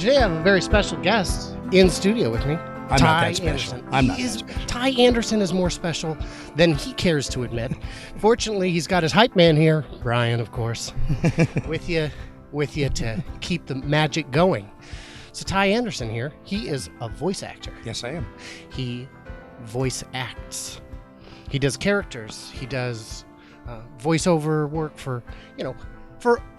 today I have a very special guest in studio with me. I'm not that special. I'm not that special. Ty Anderson is more special than he cares to admit. Fortunately, he's got his hype man here, Brian, of course, with you to keep the magic going. So Ty Anderson here, he is a voice actor. Yes, I am. He voice acts. He does characters. He does voiceover work for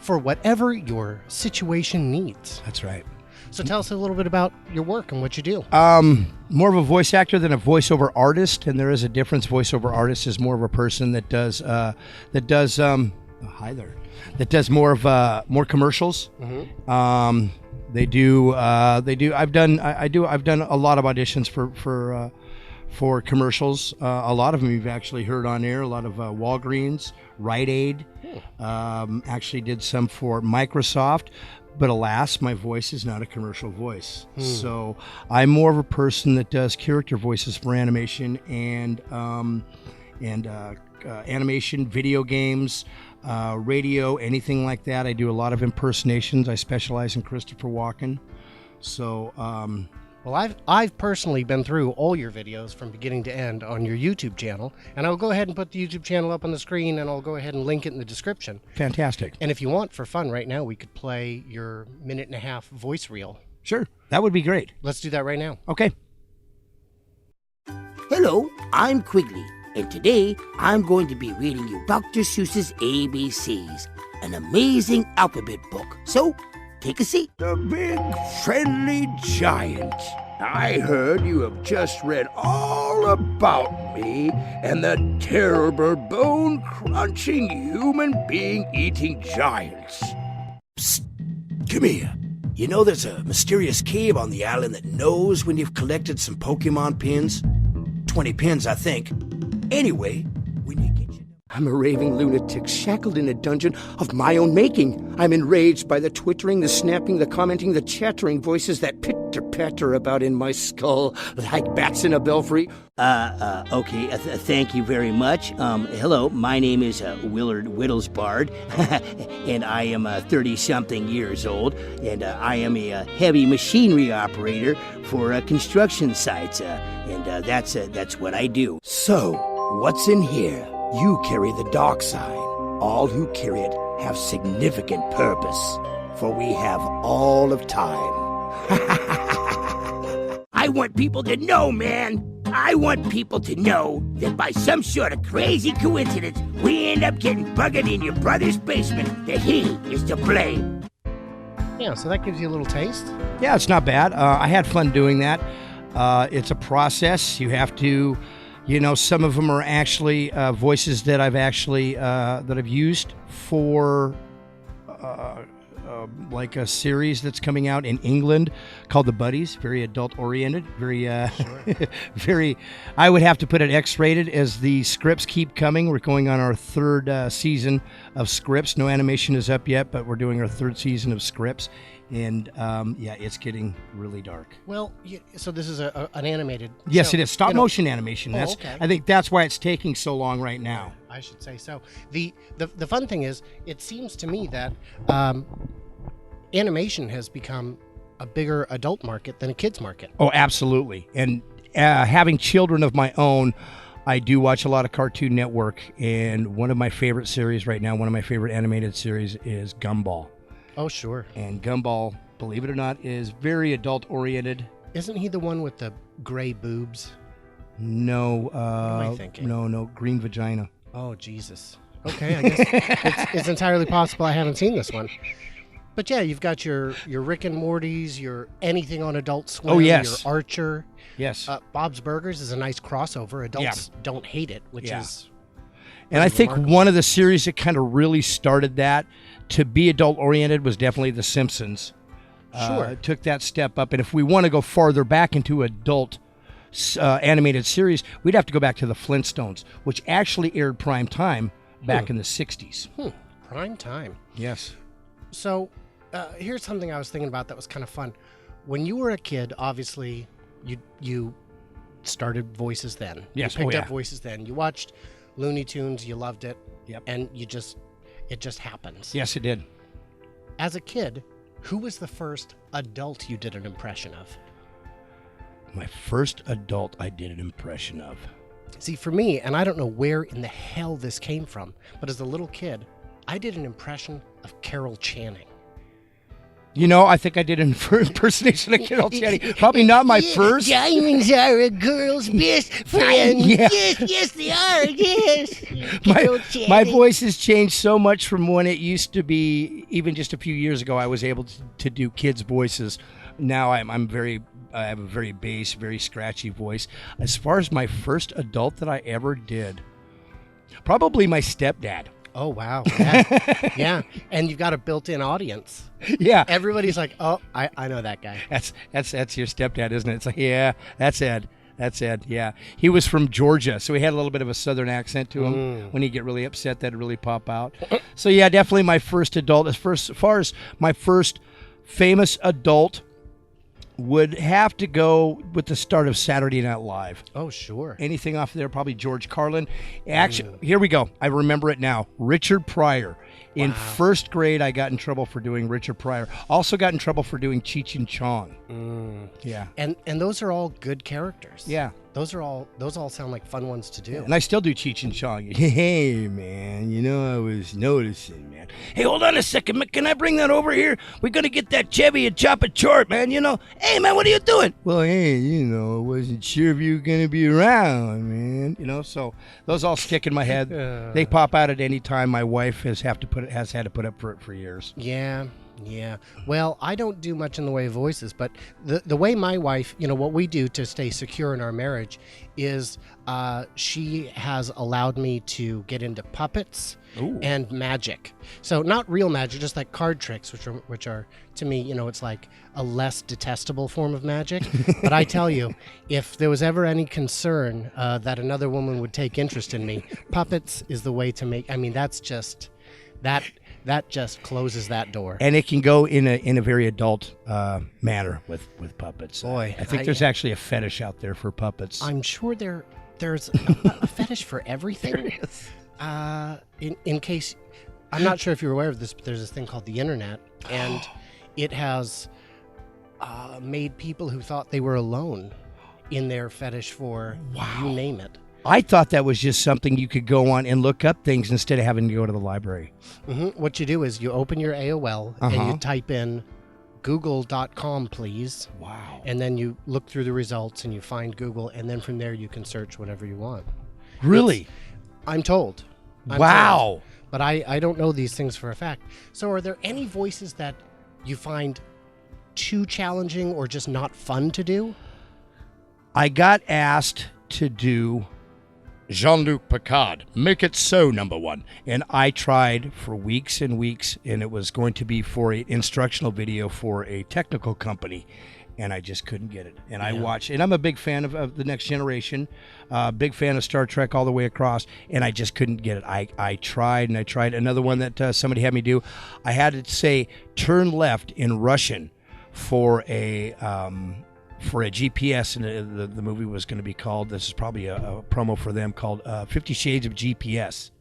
whatever your situation needs. That's right. So tell us a little bit about your work and what you do. More of a voice actor than a voiceover artist, and there is a difference. Voiceover artist is more of a person that does hi there, that does more of more commercials. Mm-hmm. They do. I've done a lot of auditions for commercials. A lot of them you've actually heard on air. A lot of Walgreens, Rite Aid. Actually did some for Microsoft. But alas, my voice is not a commercial voice. So I'm more of a person that does character voices for animation and animation, video games, radio, anything like that. I do a lot of impersonations. I specialize in Christopher Walken. So, well, I've personally been through all your videos from beginning to end on your YouTube channel, and I'll go ahead and put the YouTube channel up on the screen, and I'll go ahead and link it in the description. Fantastic. And if you want, for fun, right now, we could play your 1.5-minute voice reel. Sure, that would be great. Let's do that right now. Okay. Hello, I'm Quigley, and today I'm going to be reading you Dr. Seuss's ABCs, an amazing alphabet book. So, take a seat. The big friendly giant. I heard you have just read all about me and the terrible bone-crunching human being-eating giants. Psst, come here. You know there's a mysterious cave on the island that knows when you've collected some Pokemon pins? 20 pins, I think. Anyway, when you get your... I'm a raving lunatic shackled in a dungeon of my own making. I'm enraged by the twittering, the snapping, the commenting, the chattering voices that pitter-patter about in my skull like bats in a belfry. Okay, thank you very much. Hello, my name is Willard Whittlesbard, and I am 30-something years old, and I am a heavy machinery operator for construction sites, and that's what I do. So, what's in here? You carry the dark sign. All who carry it have significant purpose, for we have all of time. I want people to know, man. I want people to know that by some sort of crazy coincidence, we end up getting buggered in your brother's basement, that he is to blame. Yeah, so that gives you a little taste. Yeah, it's not bad. I had fun doing that. It's a process. You have to... You know, some of them are actually voices that I've used for like a series that's coming out in England called The Buddies. Very adult oriented. Very, very. I would have to put it X-rated as the scripts keep coming. We're going on our third season of scripts. No animation is up yet, but we're doing our third season of scripts. And, yeah, it's getting really dark. Well, so this is an animated Yes, show. It is. Stop-motion animation. Okay. I think that's why it's taking so long right now. I should say so. The fun thing is, it seems to me that animation has become a bigger adult market than a kids market. Oh, absolutely. And having children of my own, I do watch a lot of Cartoon Network. And one of my favorite series right now, one of my favorite animated series is Gumball. Oh, sure. And Gumball, believe it or not, is very adult-oriented. Isn't he the one with the gray boobs? No. What am I thinking? No, green vagina. Oh, Jesus. Okay, I guess it's entirely possible I haven't seen this one. But yeah, you've got your Rick and Morty's, your anything on Adult Swim, Oh, yes. your Archer. Yes. Bob's Burgers is a nice crossover. Adults don't hate it, which is... And I think one of the series that kind of really started that to be adult-oriented was definitely The Simpsons. Sure. Took that step up. And if we want to go farther back into adult animated series, we'd have to go back to the Flintstones, which actually aired prime time back in the 60s. Prime time. Yes. So here's something I was thinking about that was kind of fun. When you were a kid, obviously, you started voices then. Yes. You picked up voices then. You watched Looney Tunes, you loved it. Yep. And it just happens. Yes, it did. As a kid, Who was the first adult you did an impression of? My first adult I did an impression of. See, for me, and I don't know where in the hell this came from, but as a little kid, I did an impression of Carol Channing. You know, I think I did an impersonation of Carol Channing. Probably not my first. Diamonds are a girl's best friend. Yeah. Yes, they are. Yes. My voice has changed so much from when it used to be. Even just a few years ago, I was able to do kids' voices. Now I have a very bass, very scratchy voice. As far as my first adult that I ever did, probably my stepdad. Oh, wow. Yeah. Yeah. And you've got a built-in audience. Yeah. Everybody's like, oh, I know that guy. That's your stepdad, isn't it? It's like, yeah, that's Ed. That's Ed. Yeah. He was from Georgia, so he had a little bit of a southern accent to him. When he'd get really upset, that'd really pop out. So, yeah, definitely my first adult. As far as my first famous adult would have to go with the start of Saturday Night Live. Oh, sure. Anything off there, probably George Carlin. Actually, here we go. I remember it now. Richard Pryor. In first grade, I got in trouble for doing Richard Pryor. Also got in trouble for doing Cheech and Chong. Yeah. And those are all good characters. Yeah. Those all sound like fun ones to do. And I still do Cheech and Chong. Hey, man, you know, I was noticing, man. Hey, hold on a second. Can I bring that over here? We're going to get that Chevy and chop it short, man. You know, hey, man, what are you doing? Well, hey, you know, I wasn't sure if you were going to be around, man. You know, so those all stick in my head. They pop out at any time. My wife has had to put up for it for years. Yeah. Yeah. Well, I don't do much in the way of voices, but the way my wife, you know, what we do to stay secure in our marriage is she has allowed me to get into puppets and magic. So not real magic, just like card tricks, which are to me, you know, it's like a less detestable form of magic. But I tell you, if there was ever any concern that another woman would take interest in me, puppets is the way to make. I mean, that's just that just closes that door. And it can go in a very adult manner with puppets. Boy, I think there's actually a fetish out there for puppets. I'm sure there's a fetish for everything. There is. In case, I'm not sure if you're aware of this, but there's this thing called the internet, and it has made people who thought they were alone in their fetish for you name it. I thought that was just something you could go on and look up things instead of having to go to the library. What you do is you open your AOL and you type in google.com, please. Wow. And then you look through the results and you find Google, and then from there you can search whatever you want. Really? I'm told. Wow. Told. But I don't know these things for a fact. So are there any voices that you find too challenging or just not fun to do? I got asked to do Jean-Luc Picard, Make It So, #1. And I tried for weeks and weeks, and it was going to be for an instructional video for a technical company, and I just couldn't get it. And I watched, and I'm a big fan of The Next Generation, big fan of Star Trek all the way across, and I just couldn't get it. I tried, and I tried. Another one that somebody had me do, I had to say, turn left in Russian for a GPS, and the movie was going to be called, this is probably a promo for them, called 50 Shades of GPS.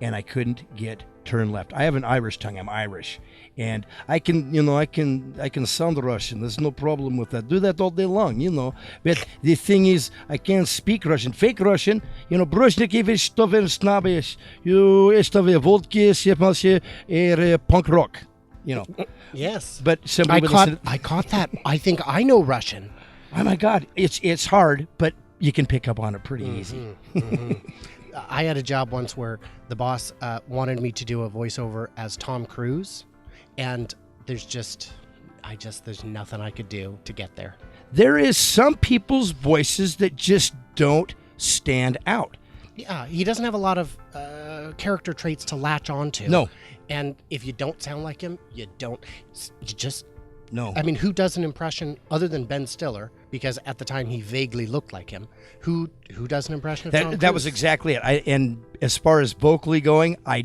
And I couldn't get turn left. I have an Irish tongue. I'm Irish. And I can sound Russian. There's no problem with that. Do that all day long, you know. But the thing is, I can't speak Russian. Fake Russian, you know, Brozhnikiewicz, to snabish, you estove vodki, sepmalse, punk rock. You know. Yes. But I caught that. I think I know Russian. Oh my God. It's hard, but you can pick up on it pretty easy. I had a job once where the boss wanted me to do a voiceover as Tom Cruise, and there's nothing I could do to get there. There is some people's voices that just don't stand out. Yeah, he doesn't have a lot of character traits to latch onto. No. And if you don't sound like him, No. I mean, who does an impression other than Ben Stiller? Because at the time he vaguely looked like him. Who does an impression of Tom Cruise? That was exactly it. And as far as vocally going, I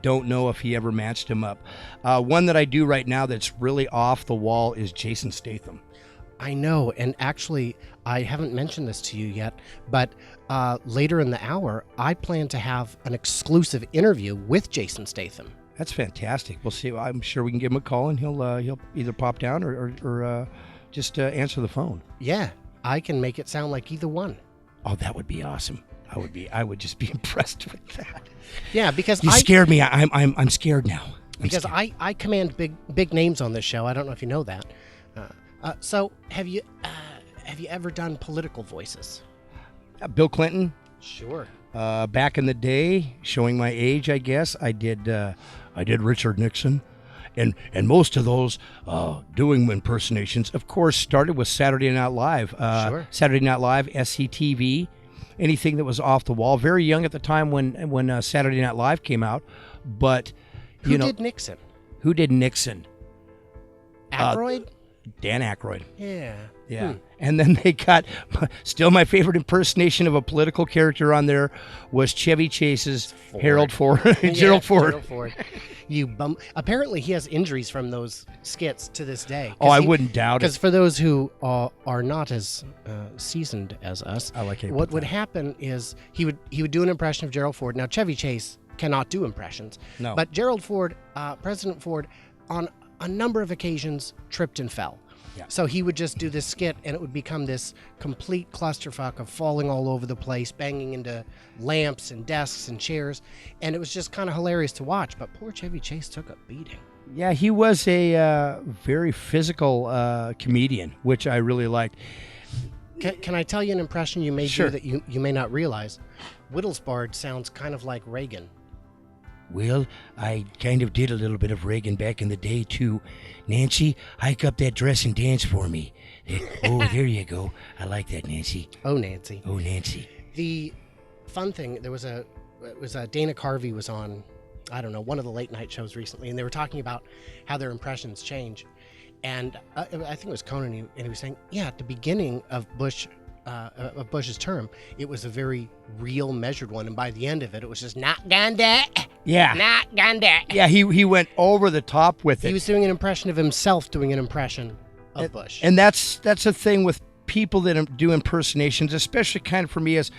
don't know if he ever matched him up. One that I do right now that's really off the wall is Jason Statham. I know, and actually, I haven't mentioned this to you yet, but later in the hour, I plan to have an exclusive interview with Jason Statham. That's fantastic. We'll see. I'm sure we can give him a call, and he'll either pop down or just answer the phone. Yeah, I can make it sound like either one. Oh, that would be awesome. I would just be impressed with that. Yeah, because You scared me. I'm scared now. I command big names on this show. I don't know if you know that. So have you ever done political voices? Bill Clinton. Sure. Back in the day, showing my age, I guess, I did Richard Nixon, and most of those doing impersonations, of course, started with Saturday Night Live. Sure. Saturday Night Live, SCTV, anything that was off the wall. Very young at the time when Saturday Night Live came out, but Who did Nixon? Who did Nixon? Aykroyd? Dan Aykroyd. Yeah. Yeah. And then they got, still my favorite impersonation of a political character on there was Chevy Chase's Gerald Ford. Gerald Ford. You bum. Apparently, he has injuries from those skits to this day. Oh, I wouldn't doubt it. Because for those who are not as seasoned as us, I like what would happen is he would do an impression of Gerald Ford. Now, Chevy Chase cannot do impressions. No. But Gerald Ford, President Ford, on a number of occasions tripped and fell. Yeah. So he would just do this skit, and it would become this complete clusterfuck of falling all over the place, banging into lamps and desks and chairs, and it was just kind of hilarious to watch. But poor Chevy Chase took a beating. Yeah, he was a very physical comedian, which I really liked. Can I tell you an impression you may Sure. do that you may not realize? Whittlesbard sounds kind of like Reagan. Well, I kind of did a little bit of Reagan back in the day, too. Nancy, hike up that dress and dance for me. Oh, there you go. I like that, Nancy. Oh, Nancy. Oh, Nancy. The fun thing, it was Dana Carvey was on, I don't know, one of the late night shows recently, and they were talking about how their impressions change. And I think it was Conan, and he was saying, yeah, at the beginning of Bush's term, it was a very real, measured one, and by the end of it, it was just not gonna do. Yeah. Not gonna do. Yeah, he went over the top with it. He was doing an impression of himself doing an impression of Bush. And that's the thing with people that do impersonations, especially kind of for me, is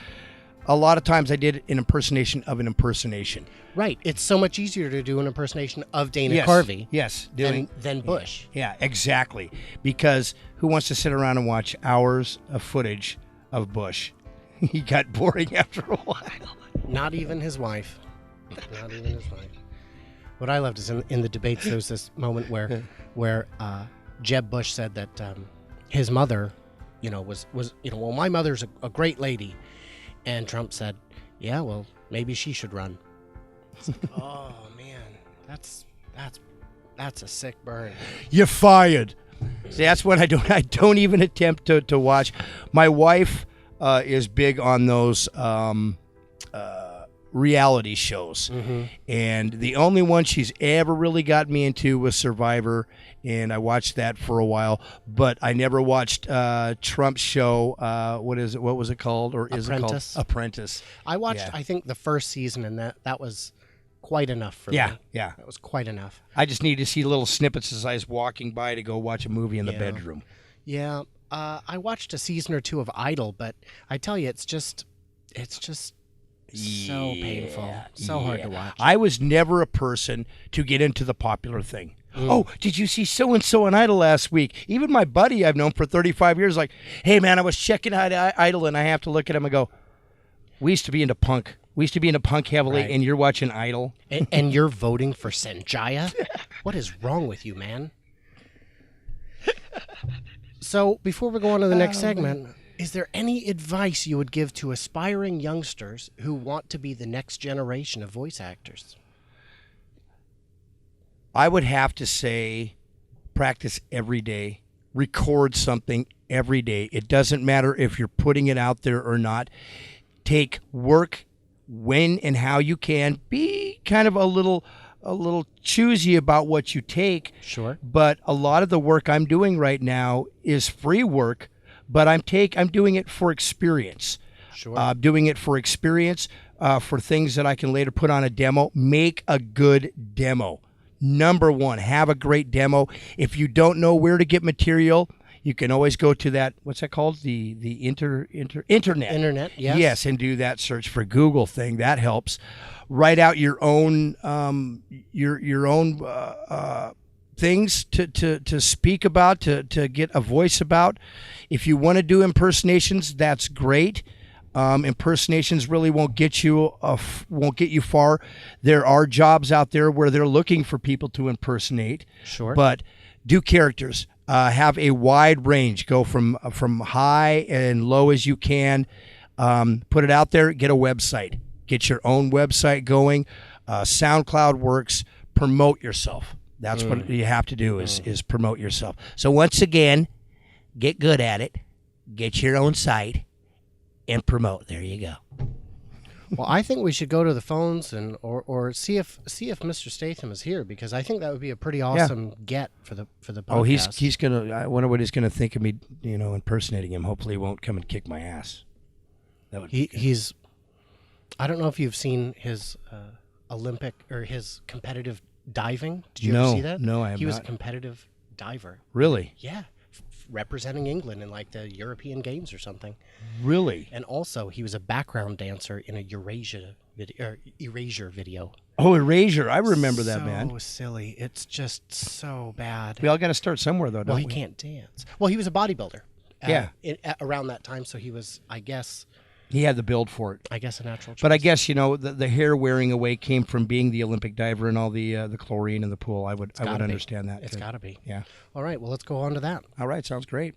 a lot of times I did an impersonation of an impersonation. Right. It's so much easier to do an impersonation of Dana Yes. Carvey Yes. than Bush. Yeah, exactly. Because who wants to sit around and watch hours of footage of Bush? He got boring after a while. Not even his wife. Not even his wife. What I loved is in the debates, there was this moment where Jeb Bush said that his mother, was well, my mother's a great lady, and Trump said, yeah, well, maybe she should run. It's like, oh man, that's a sick burn. You're fired. See, that's what I don't even attempt to watch. My wife is big on those reality shows. Mm-hmm. And the only one she's ever really got me into was Survivor, and I watched that for a while, but I never watched Trump's show. What was it called? Or is Apprentice. it called Apprentice? I watched, Yeah. I think, the first season, and that was quite enough for me. Yeah. That was quite enough. I just needed to see little snippets as I was walking by to go watch a movie in the Yeah. bedroom. Yeah. I watched a season or two of Idol, but I tell you, it's just so painful, so hard to watch. I was never a person to get into the popular thing. Oh, did you see so-and-so on Idol last week? Even my buddy I've known for 35 years, like, hey, man, I was checking out Idol, and I have to look at him and go, we used to be into punk. We used to be into punk heavily, Right. and you're watching Idol? And you're voting for Sanjaya? What is wrong with you, man? So, before we go on to the next segment, is there any advice you would give to aspiring youngsters who want to be the next generation of voice actors? I would have to say practice every day. Record something every day. It doesn't matter if you're putting it out there or not. Take work when and how you can. Be kind of a little choosy about what you take. Sure. But a lot of the work I'm doing right now is free work, but I'm doing it for experience. Sure. Doing it for experience, for things that I can later put on a demo. Make a good demo. Number one, have a great demo. If you don't know where to get material, You can always go to that. What's that called? The internet. Internet. Yes. Yes, and do that search for Google thing. That helps. Write out your own things to speak about, to get a voice about. If you want to do impersonations, that's great. Impersonations really won't get you far. There are jobs out there where they're looking for people to impersonate. Sure. But do characters. Have a wide range. Go from high and low as you can. Put it out there. Get a website. Get your own website going. SoundCloud works. Promote yourself. That's what you have to do is promote yourself. So once again, get good at it. Get your own site and promote. There you go. Well, I think we should go to the phones and or see if Mr. Statham is here, because I think that would be a pretty awesome get for the podcast. Oh, he's gonna. I wonder what he's gonna think of me. Impersonating him. Hopefully, he won't come and kick my ass. That would. He's. I don't know if you've seen his Olympic or his competitive diving. Did you ever see that? No, I have not. He was a competitive diver. Really? Yeah. Representing England in like the European Games or something. Really? And also, he was a background dancer in a Erasure video. Oh, Erasure! I remember that, man. So silly. It's just so bad. We all got to start somewhere, though, don't well, we? he can't dance. Well, he was a bodybuilder. Yeah. Around that time, so he was, I guess. He had the build for it. I guess a natural choice. But I guess the hair wearing away came from being the Olympic diver and all the chlorine in the pool. I would understand that. It's got to be. Yeah. All right. Well, let's go on to that. All right. Sounds great.